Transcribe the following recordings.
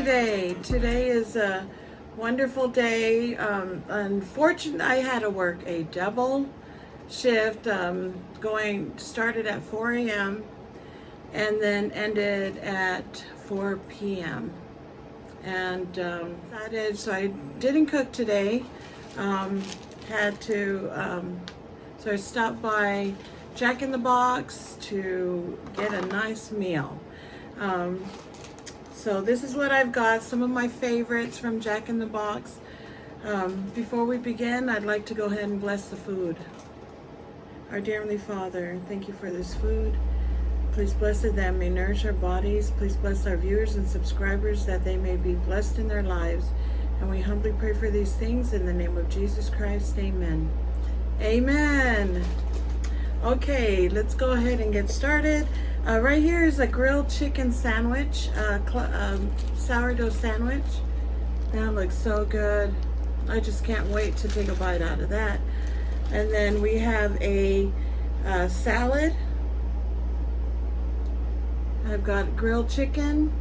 today. Today is a wonderful day. Unfortunately, I had to work a double shift, started at 4 a.m. and then ended at 4 p.m. And so I didn't cook today. So I stopped by JackintheBox to get a nice meal. So this is what I've got, some of my favorites from JackintheBox. Before we begin, I'd like to go ahead and bless the food. Our dear Heavenly Father, thank you for this food. Please bless it that may nourish our bodies. Please bless our viewers and subscribers that they may be blessed in their lives. And we humbly pray for these things in the name of Jesus Christ. Amen. Amen. Okay, let's go ahead and get started. Right here is a grilled chicken sandwich, sourdough sandwich. That looks so good. I just can't wait to take a bite out of that. And then we have a salad. I've got grilled chicken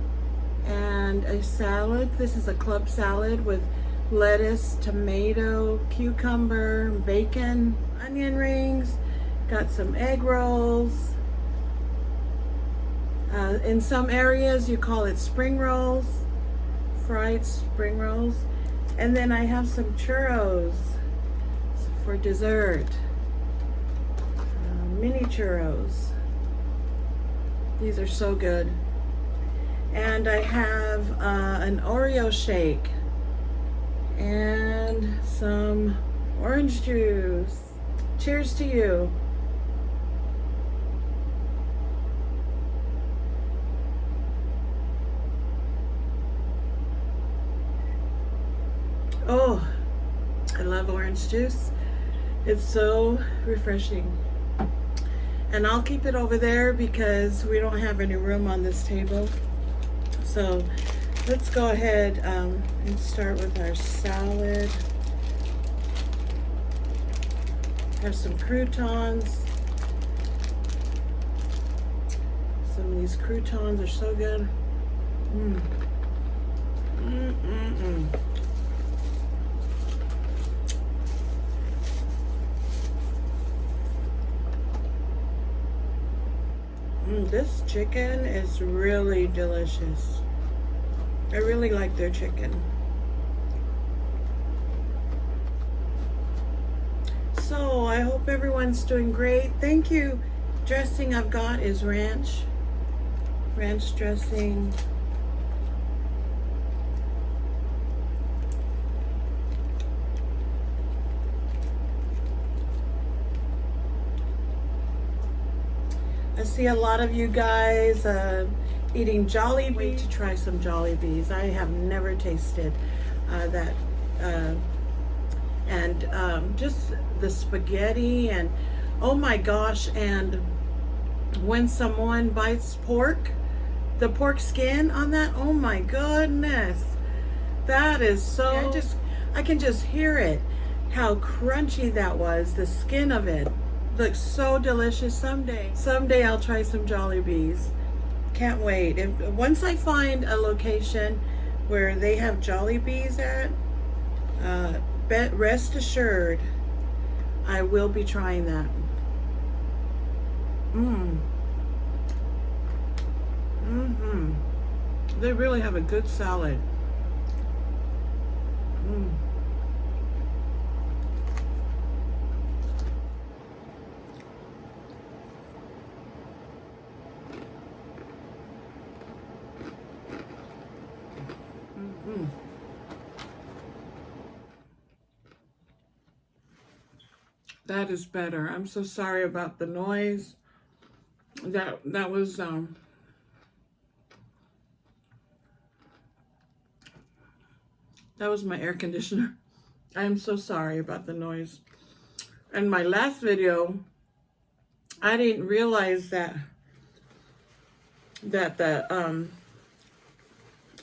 and a salad. This is a club salad with lettuce, tomato, cucumber, bacon, onion rings. Got some egg rolls. In some areas you call it spring rolls, fried spring rolls. And then I have some churros for dessert, mini churros. These are so good. And I have an Oreo shake and some orange juice. Cheers to you. Oh, I love orange juice. It's so refreshing. And I'll keep it over there because we don't have any room on this table. So let's go ahead and start with our salad. Have some croutons. Some of these croutons are so good. This chicken is really delicious. I really like their chicken. So I hope everyone's doing great. Thank you. Dressing I've got is ranch dressing. I see a lot of you guys eating Jollibees. To try some Jollibees. I have never tasted that. And just the spaghetti and oh my gosh, and when someone bites pork, the pork skin on that, oh my goodness. That is so, I can just hear it, how crunchy that was, the skin of it. Looks so delicious. Someday I'll try some Jollibees. Can't wait. Once I find a location where they have Jollibees at, rest assured, I will be trying that. They really have a good salad. That is better. I'm so sorry about the noise. That was my air conditioner. I am so sorry about the noise. In my last video, I didn't realize that the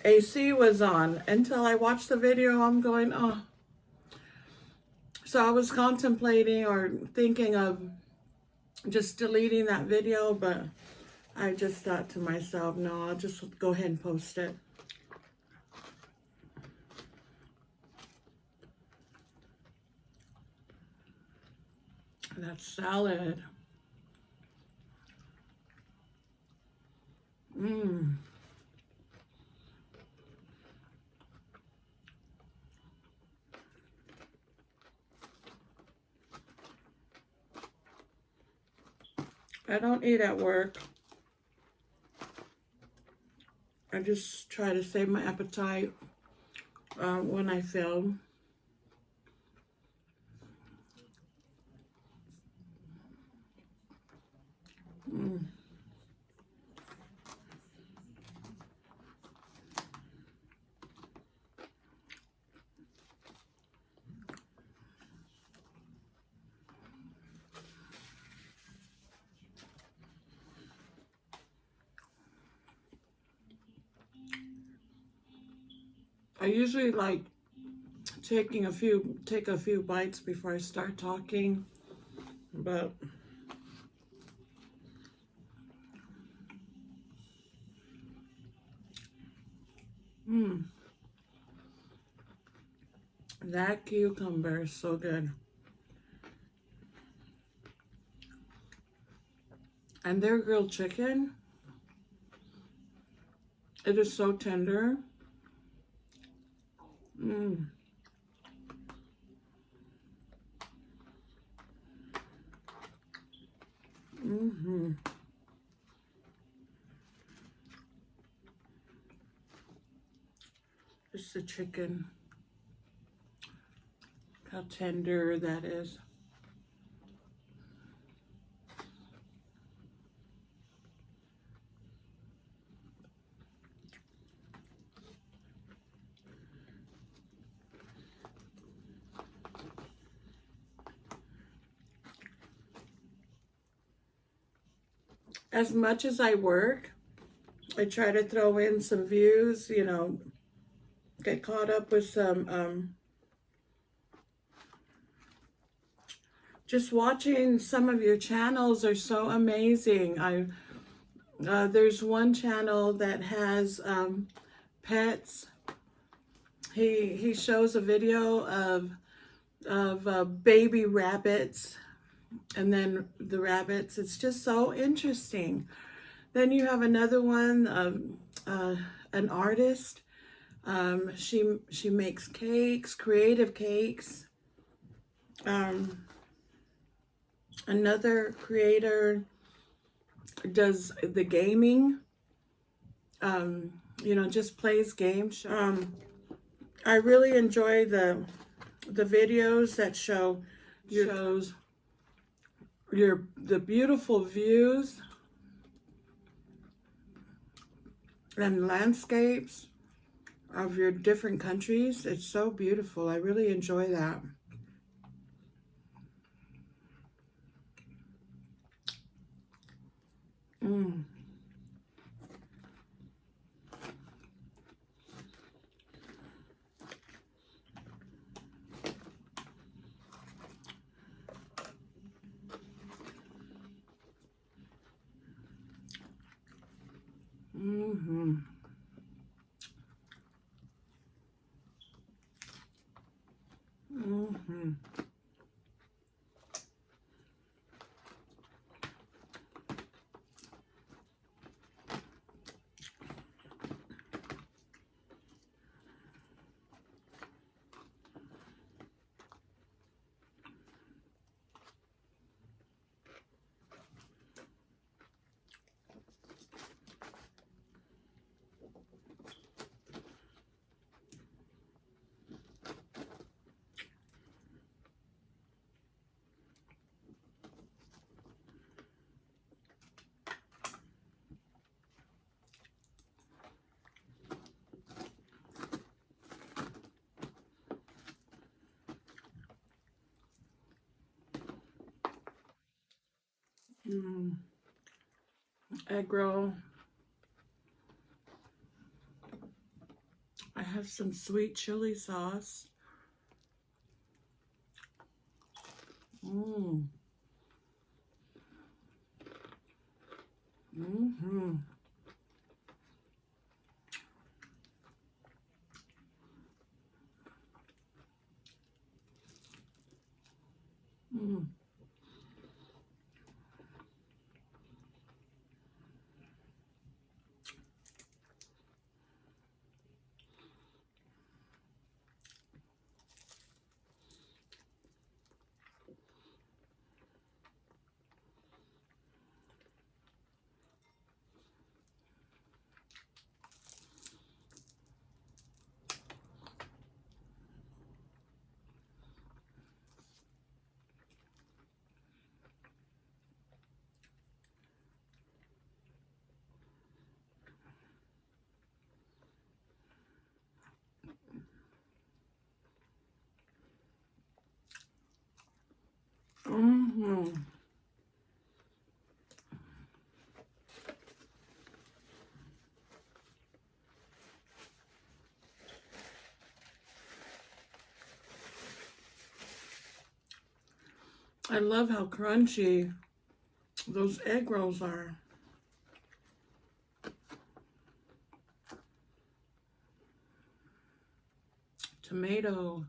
AC was on until I watched the video. I'm going, oh. So I was contemplating or thinking of just deleting that video, but I just thought to myself, no, I'll just go ahead and post it. That salad. Mmm. I don't eat at work. I just try to save my appetite when I film. Mm. I usually like take a few bites before I start talking, but that cucumber is so good. And their grilled chicken, it is so tender. Mm. Mm-hmm. It's the chicken. How tender that is. As much as I work, I try to throw in some views, you know, get caught up with some, just watching some of your channels are so amazing. There's one channel that has pets. He shows a video of baby rabbits, and then the rabbits. It's just so interesting. Then you have another one of an artist. She makes cakes, creative cakes. Another creator does the gaming. You know, just plays games. I really enjoy the videos that shows the beautiful views and landscapes of your different countries. It's so beautiful. I really enjoy that. Mm. Mm-hmm. Mm-hmm. Mm. Egg roll. I have some sweet chili sauce. Mm. Mm-hmm. Mm. I love how crunchy those egg rolls are. Tomato.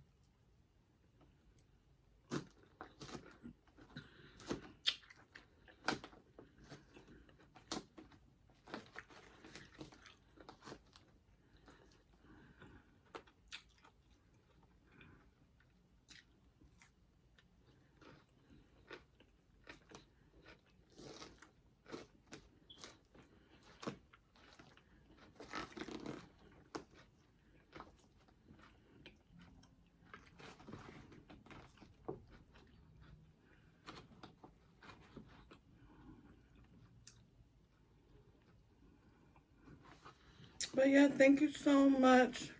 But yeah, thank you so much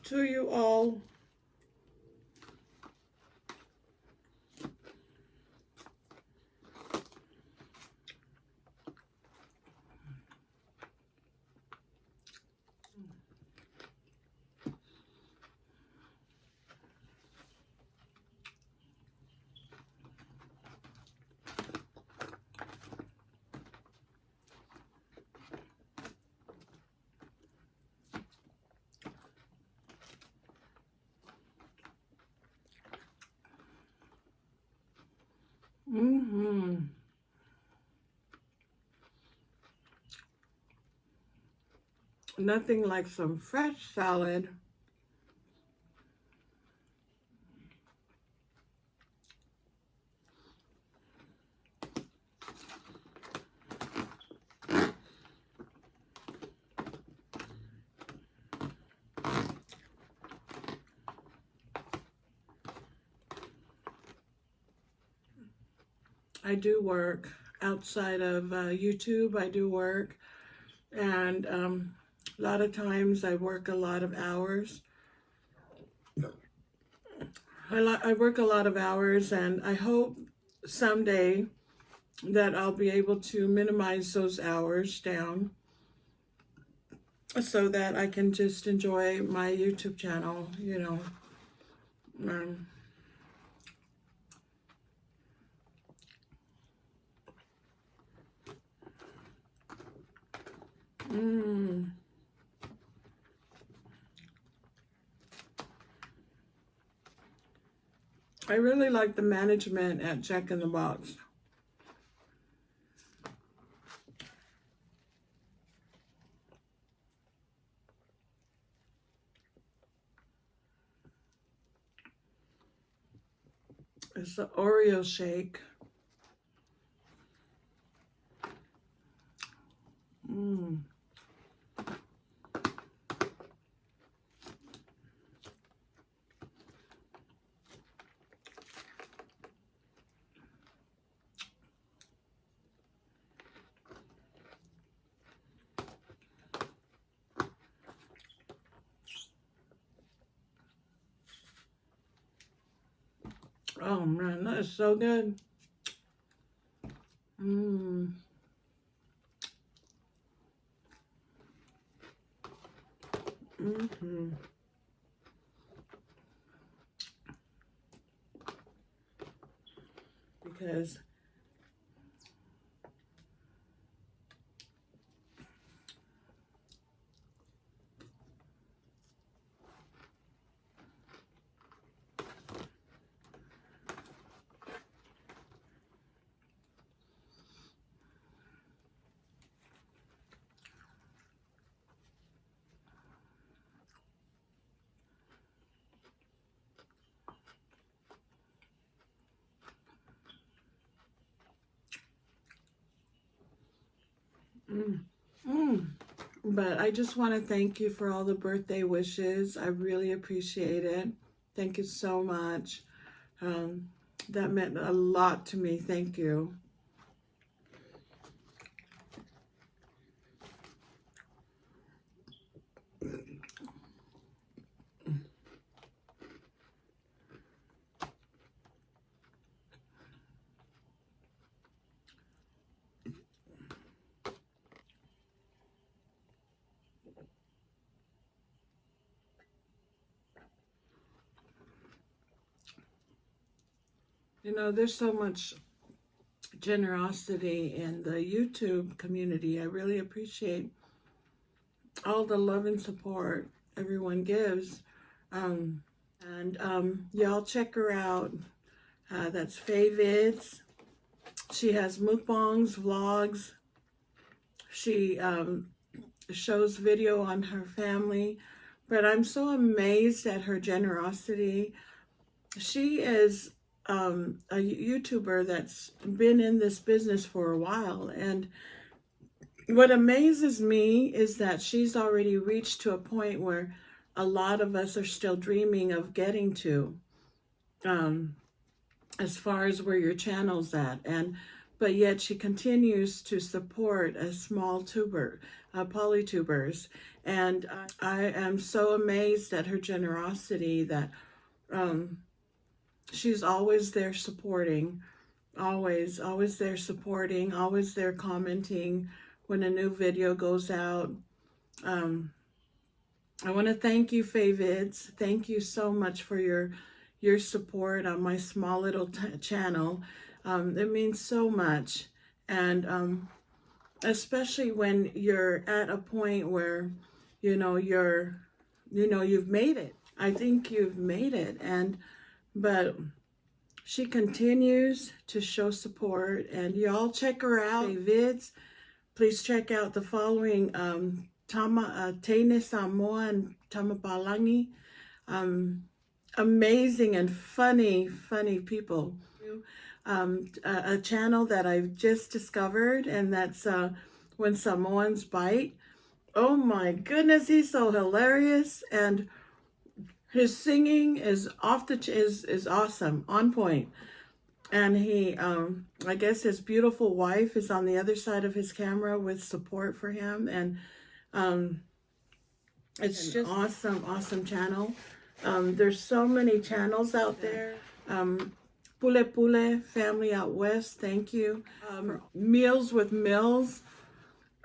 to you all. Nothing like some fresh salad. I do work outside of YouTube. I do work, and a lot of times I work a lot of hours. I work a lot of hours, and I hope someday that I'll be able to minimize those hours down so that I can just enjoy my YouTube channel, you know. Um, mm. I really like the management at Jack in the Box. It's the Oreo shake. Mm. Oh man, that is so good. Mm. Mm-hmm. Because mm, mm. But I just want to thank you for all the birthday wishes. I really appreciate it. Thank you so much. Um, that meant a lot to me. Thank you. You know, there's so much generosity in the YouTube community. I really appreciate all the love and support everyone gives. Y'all check her out. That's Faye Vids. She has mukbangs, vlogs. She shows video on her family. But I'm so amazed at her generosity. She is a YouTuber that's been in this business for a while. And what amazes me is that she's already reached to a point where a lot of us are still dreaming of getting to, as far as where your channel's at. But yet she continues to support a small tuber, polytubers. And I am so amazed at her generosity that she's always there supporting, always there supporting, always there commenting when a new video goes out. I want to thank you, Faye Vids. Thank you so much for your support on my small little channel. It means so much. And especially when you're at a point where, you've made it. I think you've made it. But she continues to show support, and y'all check her out. Faye Vids. Please check out the following TAMA, TEINE, SAMOA, and TAMA, PALAGI. Amazing and funny people. A channel that I've just discovered, and that's When Samoans Bite. Oh my goodness, he's so hilarious, and his singing is is awesome, on point. And he, I guess his beautiful wife is on the other side of his camera with support for him. And it's just awesome channel. There's so many channels out there. PULEPULE, Family Out West, thank you. Meals with MILZ.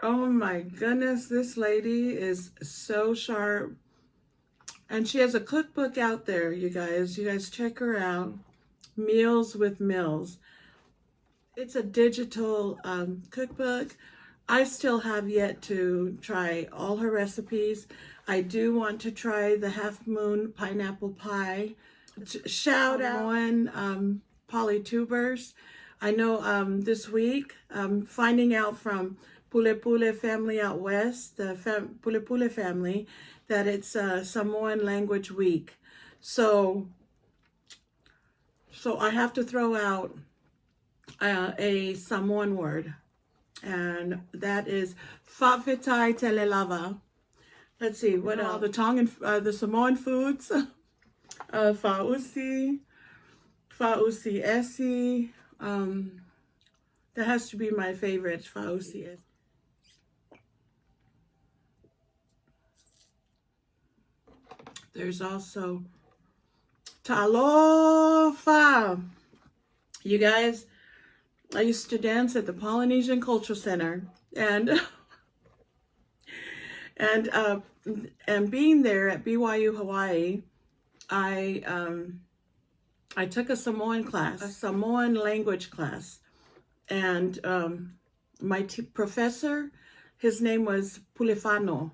Oh my goodness, this lady is so sharp. And she has a cookbook out there, you guys. You guys check her out. Meals with MILZ. It's a digital cookbook. I still have yet to try all her recipes. I do want to try the half moon pineapple pie. Shout out on polytubers. I know this week finding out from PULEPULE Family Out West, the PULEPULE family, that it's Samoan Language Week. So I have to throw out a Samoan word, and that is Fa'afetai Telelava. Let's see, what else? The Tongan, the Samoan foods, Fa'usi Esi. That has to be my favorite, Fa'usi Esi. There's also Talofa. You guys, I used to dance at the Polynesian Cultural Center, and being there at BYU Hawaii, I took a Samoan class, a Samoan language class, and my professor, his name was Pulefano.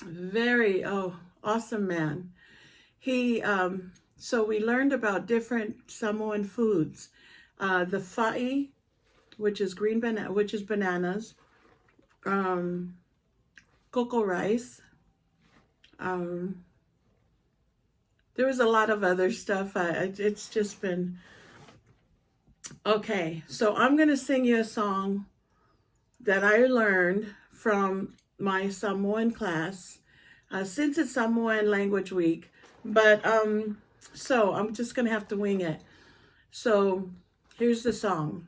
Very awesome man. He so we learned about different Samoan foods. The fa'i, which is bananas, cocoa rice. There was a lot of other stuff. It's just been okay. So I'm gonna sing you a song that I learned from my Samoan class, since it's Samoan Language Week. But so I'm just gonna have to wing it. So here's the song,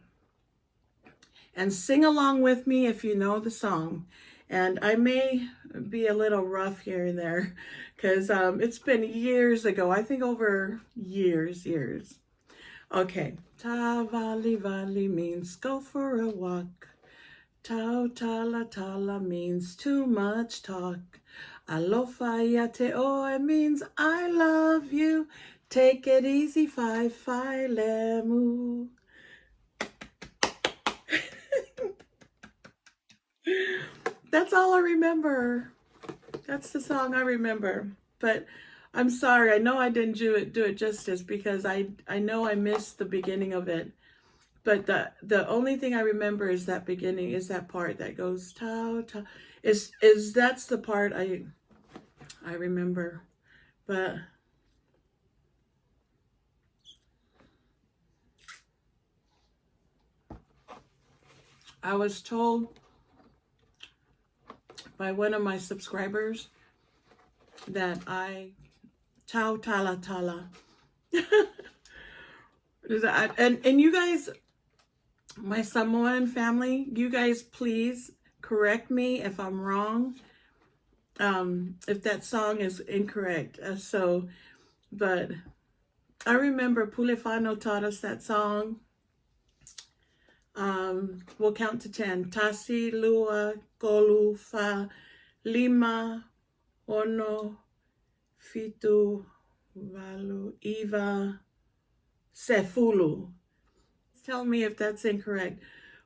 and sing along with me if you know the song. And I may be a little rough here and there, because it's been years ago. I think over years. Okay. Ta vali vali means go for a walk. Tau tala tala means too much talk. Alofa yateo, it means I love you. Take it easy, fi lemu. That's all I remember. That's the song I remember. But I'm sorry, I know I didn't do it justice because I know I missed the beginning of it. But the only thing I remember is that beginning, is that part that goes tau tau. Is that's the part I remember. But I was told by one of my subscribers that I tau tala tala. And you guys, my Samoan family, you guys please correct me if I'm wrong, if that song is incorrect. But I remember Pulefano taught us that song. We'll count to 10. Tasi, lua, kolu, fa, lima, ono, fitu, valu, iva, sefulu. Tell me if that's incorrect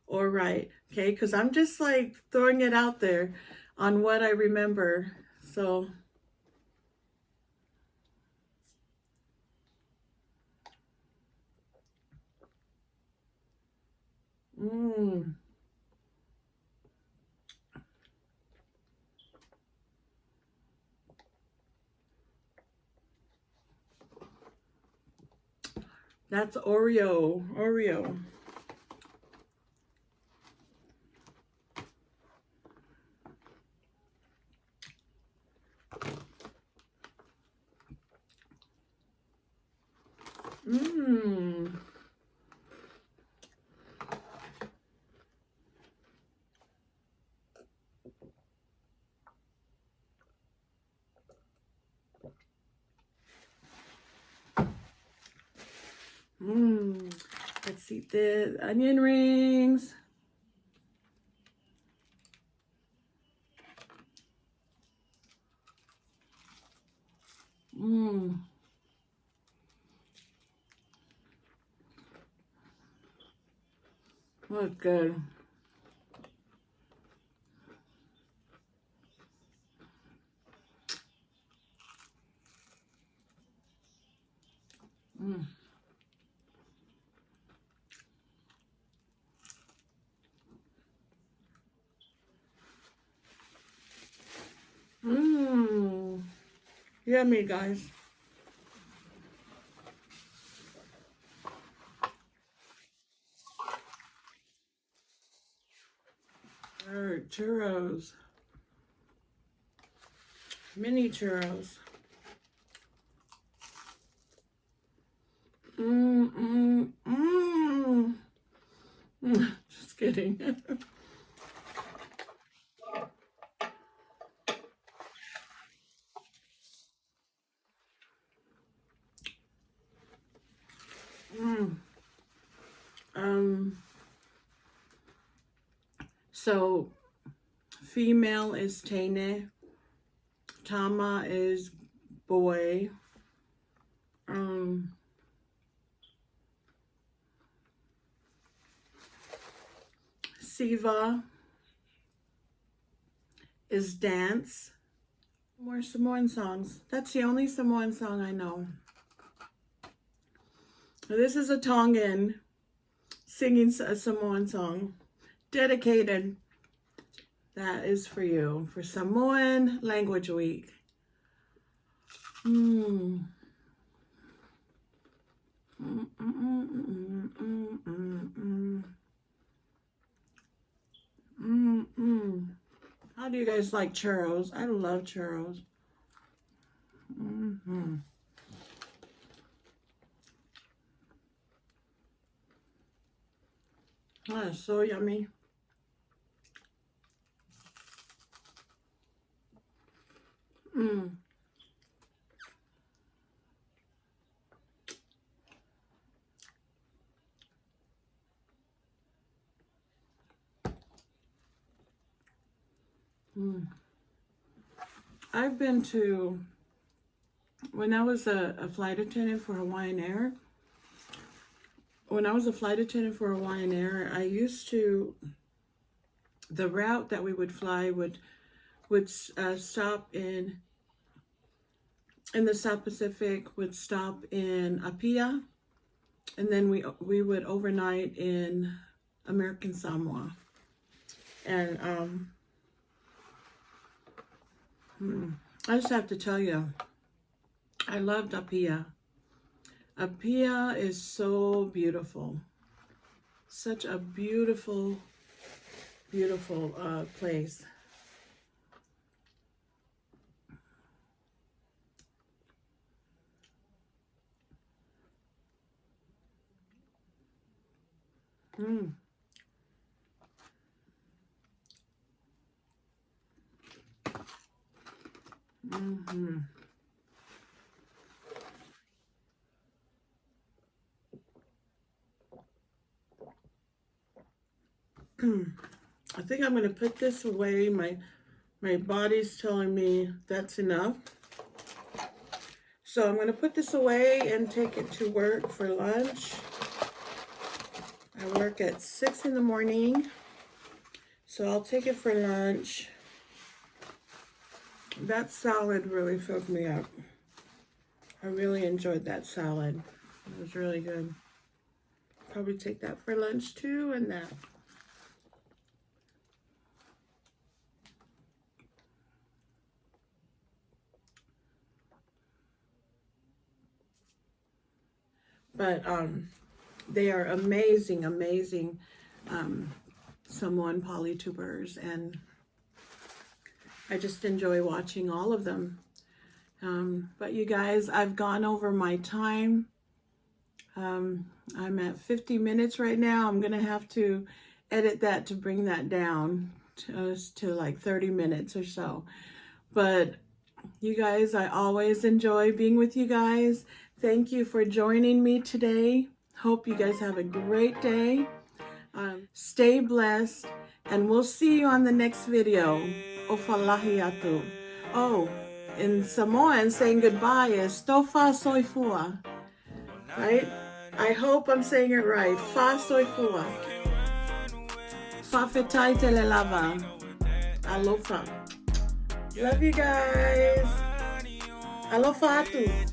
or right, okay? Because I'm just like throwing it out there on what I remember. So, that's Oreo. Oreo. Let's see, the onion rings. That's good. Yummy, guys. All right, churros. Mini churros. Just kidding. So female is TEINE. TAMA is boy. Siva is dance. More Samoan songs. That's the only Samoan song I know. This is a Tongan singing a Samoan song. Dedicated. That is for you. For Samoan Language Week. How do you guys like churros? I love churros. That is so yummy. I've been to, when I was a flight attendant for Hawaiian Air, I used to, the route that we would fly would stop in the South Pacific, would stop in Apia, and then we would overnight in American Samoa. And I just have to tell you, I loved Apia. Apia is so beautiful. Such a beautiful, beautiful place. I think I'm going to put this away. My body's telling me that's enough. So I'm going to put this away and take it to work for lunch. I work at 6 in the morning, so I'll take it for lunch. That salad really filled me up. I really enjoyed that salad. It was really good. Probably take that for lunch too, and that. But they are amazing, amazing Samoan polytubers, and I just enjoy watching all of them. But you guys, I've gone over my time. I'm at 50 minutes right now. I'm gonna have to edit that to bring that down to like 30 minutes or so. But you guys, I always enjoy being with you guys. Thank you for joining me today. Hope you guys have a great day. Stay blessed, and we'll see you on the next video. Ofalahiatu. Oh, in Samoan, saying goodbye is Tofa Soifua. Right? I hope I'm saying it right. Fa Soifua. Fa fetai telelava. Alofa. Love you guys. Alofa atu.